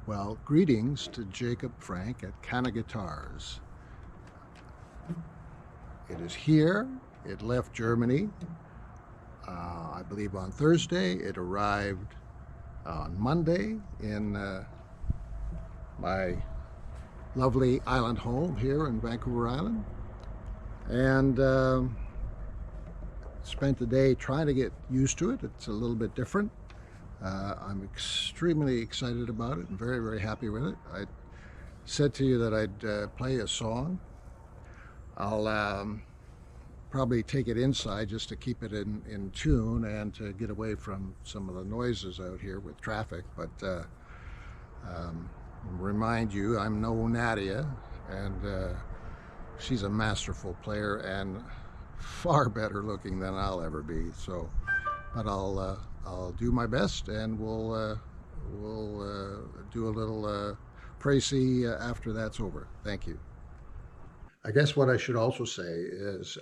Well, greetings to Jacob Frank at Canna Guitars. It is here. It left Germany, I believe on Thursday. It arrived on Monday in my lovely island home here in Vancouver Island. And spent the day trying to get used to it. It's a little bit different. I'm extremely excited about it and very, very happy with it. I said to you that I'd play a song. I'll probably take it inside just to keep it in tune and to get away from some of the noises out here with traffic. But remind you, I'm no Nadia, and she's a masterful player and far better looking than I'll ever be. So, but I'll do my best, and we'll do a little précis after that's over. Thank you. I guess what I should also say is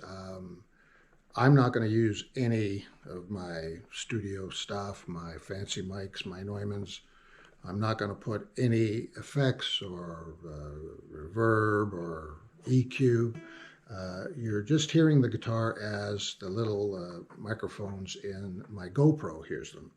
I'm not going to use any of my studio stuff, my fancy mics, my Neumanns. I'm not going to put any effects or reverb or EQ. You're just hearing the guitar as the little microphones in my GoPro hears them.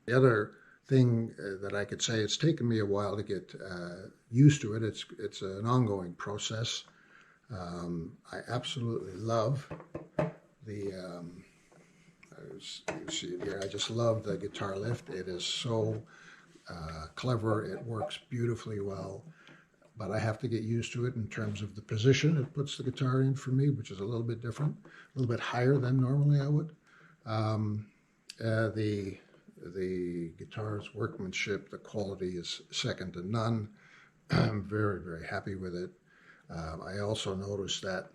The other thing that I could say. It's taken me a while to get used to it. It's an ongoing process. I absolutely love the, you see it here, I just love the guitar lift. It is so clever. It works beautifully well, but I have to get used to it in terms of the position it puts the guitar in for me, which is a little bit different, a little bit higher than normally I would. The guitar's workmanship, the quality is second to none. I'm very, very happy with it. I also noticed that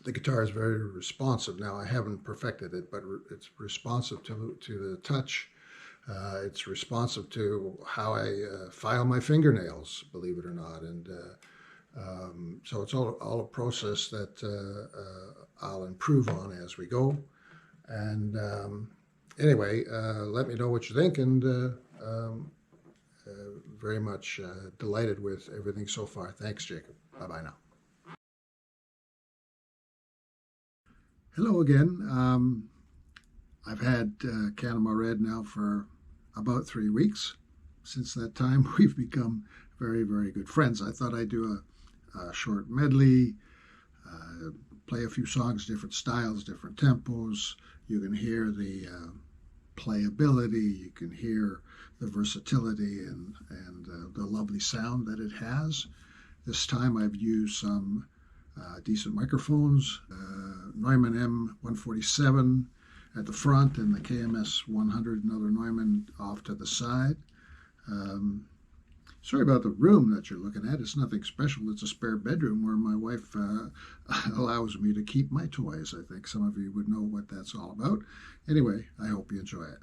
the guitar is very responsive. Now, I haven't perfected it, but it's responsive to the touch. It's responsive to how I file my fingernails, believe it or not. And so it's all a process that I'll improve on as we go. And anyway, let me know what you think, and very much delighted with everything so far. Thanks, Jacob. Bye-bye now. Hello again. I've had Cannama Red now for about 3 weeks. Since that time, we've become very, very good friends. I thought I'd do a short medley, play a few songs, different styles, different tempos. You can hear the playability, you can hear the versatility and the lovely sound that it has. This time I've used some decent microphones, Neumann M147 at the front and the KMS 100, another Neumann off to the side. Sorry about the room that you're looking at. It's nothing special. It's a spare bedroom where my wife allows me to keep my toys. I think some of you would know what that's all about. Anyway, I hope you enjoy it.